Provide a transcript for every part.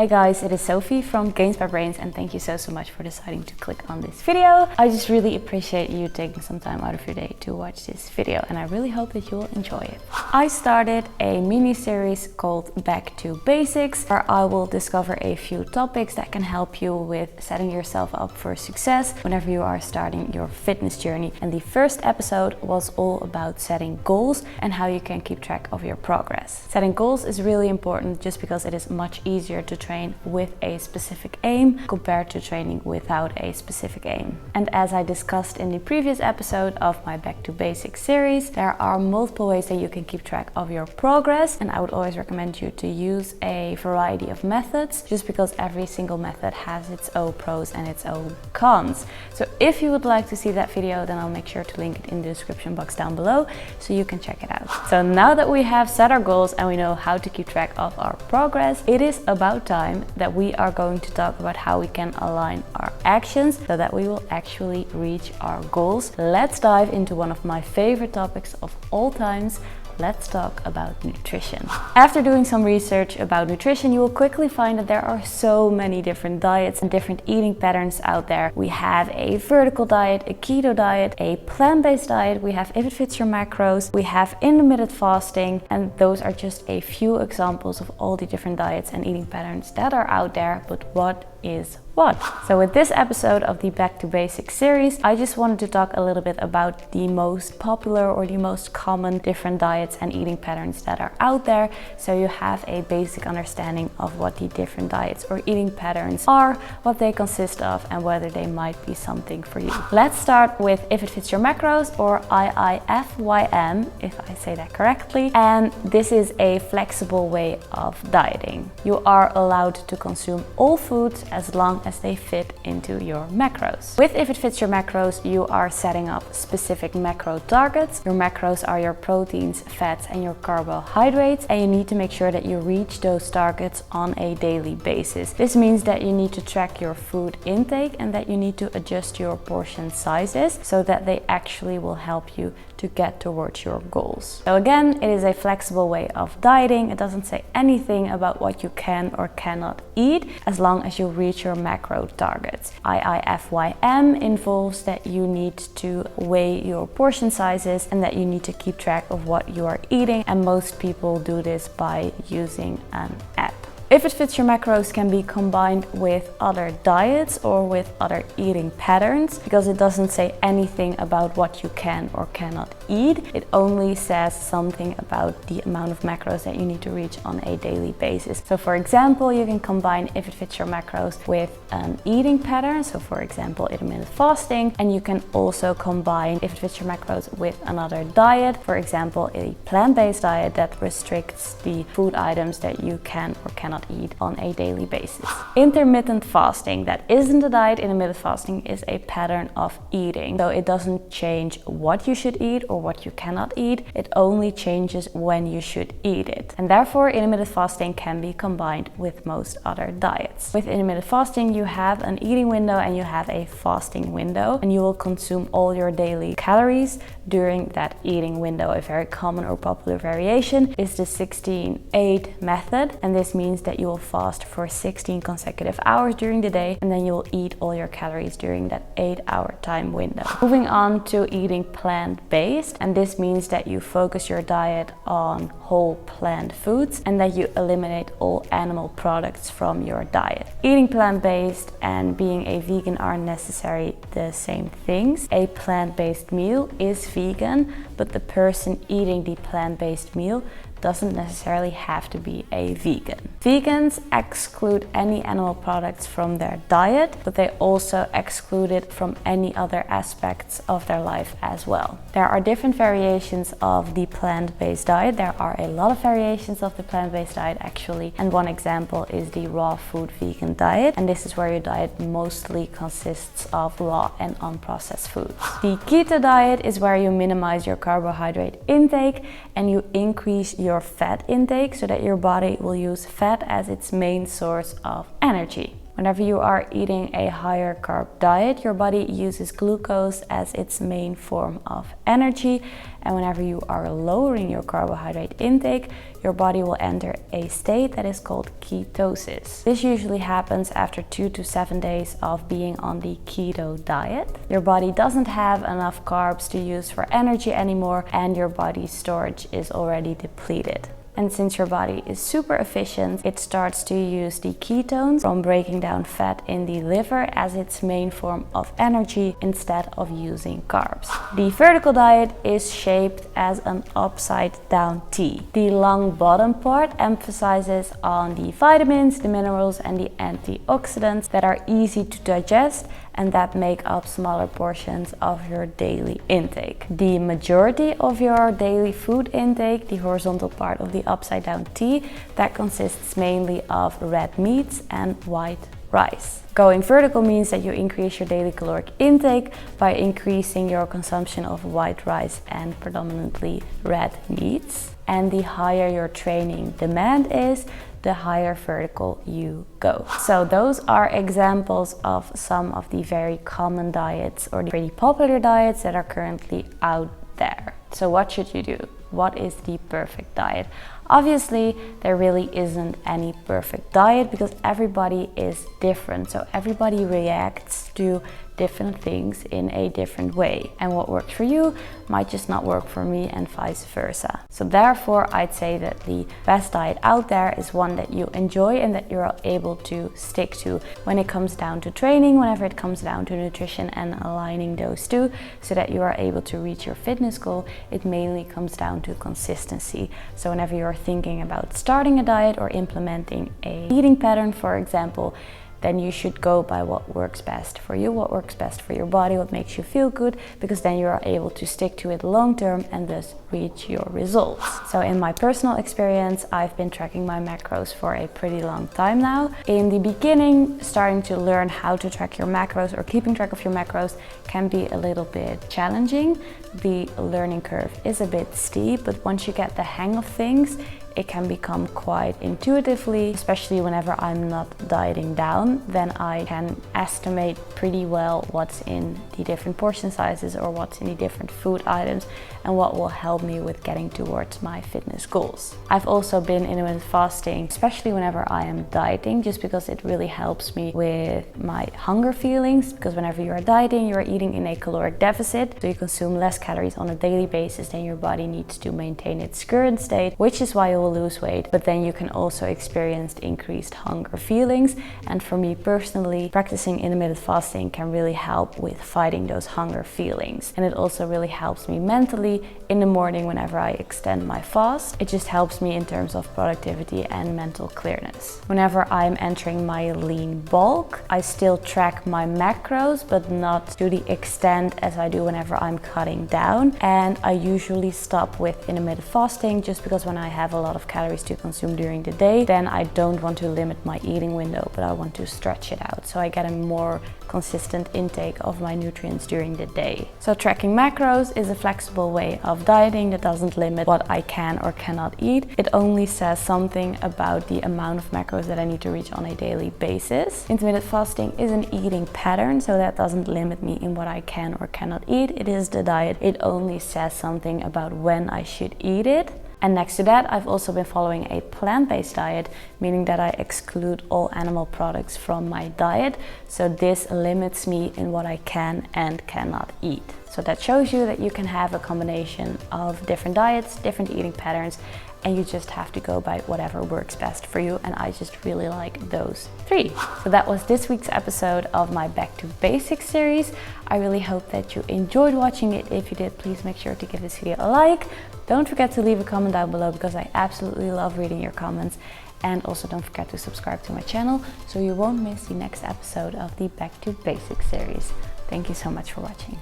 Hey guys, it is Sophie from GAINSBYBRAINS and thank you so much for deciding to click on this video. I just really appreciate you taking some time out of your day to watch this video and I really hope that you will enjoy it. I started a mini series called Back to Basics where I will discover a few topics that can help you with setting yourself up for success whenever you are starting your fitness journey. And the first episode was all about setting goals and how you can keep track of your progress. Setting goals is really important just because it is much easier to train with a specific aim compared to training without a specific aim. And as I discussed in the previous episode of my Back to Basics series, there are multiple ways that you can keep track of your progress, and I would always recommend you to use a variety of methods just because every single method has its own pros and its own cons. So if you would like to see that video, then I'll make sure to link it in the description box down below so you can check it out. So now that we have set our goals and we know how to keep track of our progress, it is about time that we are going to talk about how we can align our actions so that we will actually reach our goals. Let's dive into one of my favorite topics of all times. Let's talk about nutrition. After doing some research about nutrition, you will quickly find that there are so many different diets and different eating patterns out there. We have a vertical diet, a keto diet, a plant-based diet, we have if it fits your macros, we have intermittent fasting, and those are just a few examples of all the different diets and eating patterns that are out there. But what is what? So with this episode of the Back to Basics series, I just wanted to talk a little bit about the most popular or the most common different diets and eating patterns that are out there, so you have a basic understanding of what the different diets or eating patterns are, what they consist of, and whether they might be something for you. Let's start with if it fits your macros, or IIFYM, if I say that correctly, and this is a flexible way of dieting. You are allowed to consume all foods as long as they fit into your macros. With if it fits your macros, you are setting up specific macro targets. Your macros are your proteins, fats, and your carbohydrates, and you need to make sure that you reach those targets on a daily basis. This means that you need to track your food intake and that you need to adjust your portion sizes so that they actually will help you to get towards your goals. So again, it is a flexible way of dieting. It doesn't say anything about what you can or cannot eat as long as you reach your macro targets. IIFYM involves that you need to weigh your portion sizes and that you need to keep track of what you are eating, and most people do this by using an app. If it fits your macros can be combined with other diets or with other eating patterns because it doesn't say anything about what you can or cannot eat. It only says something about the amount of macros that you need to reach on a daily basis. So for example, you can combine if it fits your macros with an eating pattern. So for example, intermittent fasting, and you can also combine if it fits your macros with another diet. For example, a plant-based diet that restricts the food items that you can or cannot eat on a daily basis. Intermittent fasting, that isn't a diet. Intermittent fasting is a pattern of eating. So it doesn't change what you should eat or what you cannot eat. It only changes when you should eat it. And therefore, intermittent fasting can be combined with most other diets. With intermittent fasting, you have an eating window and you have a fasting window, and you will consume all your daily calories during that eating window. A very common or popular variation is the 16-8 method, and this means that you will fast for 16 consecutive hours during the day, and then you will eat all your calories during that 8-hour time window. Moving on to eating plant-based, and this means that you focus your diet on whole plant foods and that you eliminate all animal products from your diet. Eating plant-based and being a vegan aren't necessarily the same things. A plant-based meal is vegan, but the person eating the plant-based meal doesn't necessarily have to be a vegan. Vegans exclude any animal products from their diet, but they also exclude it from any other aspects of their life as well. There are different variations of the plant-based diet. There are a lot of variations of the plant-based diet actually, and one example is the raw food vegan diet, and this is where your diet mostly consists of raw and unprocessed foods. The keto diet is where you minimize your carbohydrate intake and you increase your fat intake so that your body will use fat as its main source of energy. Whenever you are eating a higher carb diet, your body uses glucose as its main form of energy. And whenever you are lowering your carbohydrate intake, your body will enter a state that is called ketosis. This usually happens after 2 to 7 days of being on the keto diet. Your body doesn't have enough carbs to use for energy anymore, and your body's storage is already depleted. And since your body is super efficient, it starts to use the ketones from breaking down fat in the liver as its main form of energy instead of using carbs. The vertical diet is shaped as an upside down T. The long bottom part emphasizes on the vitamins, the minerals, and the antioxidants that are easy to digest and that make up smaller portions of your daily intake. The majority of your daily food intake, the horizontal part of the upside down T, that consists mainly of red meats and white rice. Going vertical means that you increase your daily caloric intake by increasing your consumption of white rice and predominantly red meats. And the higher your training demand is, the higher vertical you go. So those are examples of some of the very common diets or the pretty popular diets that are currently out there. So what should you do? What is the perfect diet? Obviously, there really isn't any perfect diet because everybody is different. So everybody reacts to different things in a different way. And what works for you might just not work for me and vice versa. So therefore, I'd say that the best diet out there is one that you enjoy and that you're able to stick to when it comes down to training, whenever it comes down to nutrition and aligning those two so that you are able to reach your fitness goal. It mainly comes down to consistency. So whenever you're thinking about starting a diet or implementing a eating pattern, for example, then you should go by what works best for you, what works best for your body, what makes you feel good, because then you are able to stick to it long term and thus reach your results. So in my personal experience, I've been tracking my macros for a pretty long time now. In the beginning, starting to learn how to track your macros or keeping track of your macros can be a little bit challenging. The learning curve is a bit steep, but once you get the hang of things, it can become quite intuitively, especially whenever I'm not dieting down, then I can estimate pretty well what's in the different portion sizes or what's in the different food items and what will help me with getting towards my fitness goals. I've also been intermittent fasting, especially whenever I am dieting, just because it really helps me with my hunger feelings, because whenever you are dieting, you are eating in a caloric deficit, so you consume less calories on a daily basis than your body needs to maintain its current state, which is why you will lose weight, but then you can also experience increased hunger feelings. And for me personally, practicing intermittent fasting can really help with fighting those hunger feelings. And it also really helps me mentally in the morning whenever I extend my fast. It just helps me in terms of productivity and mental clearness. Whenever I'm entering my lean bulk, I still track my macros, but not to the extent as I do whenever I'm cutting down. And I usually stop with intermittent fasting just because when I have a lot of calories to consume during the day, then I don't want to limit my eating window, but I want to stretch it out so I get a more consistent intake of my nutrients during the day. So tracking macros is a flexible way of dieting that doesn't limit what I can or cannot eat. It only says something about the amount of macros that I need to reach on a daily basis. Intermittent fasting is an eating pattern, so that doesn't limit me in what I can or cannot eat. It is the diet. It only says something about when I should eat it. And next to that, I've also been following a plant-based diet, meaning that I exclude all animal products from my diet. So this limits me in what I can and cannot eat. So that shows you that you can have a combination of different diets, different eating patterns, and you just have to go by whatever works best for you. And I just really like those three. So that was this week's episode of my Back to Basics series. I really hope that you enjoyed watching it. If you did, please make sure to give this video a like. Don't forget to leave a comment down below because I absolutely love reading your comments. And also don't forget to subscribe to my channel so you won't miss the next episode of the Back to Basics series. Thank you so much for watching.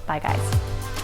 Bye guys.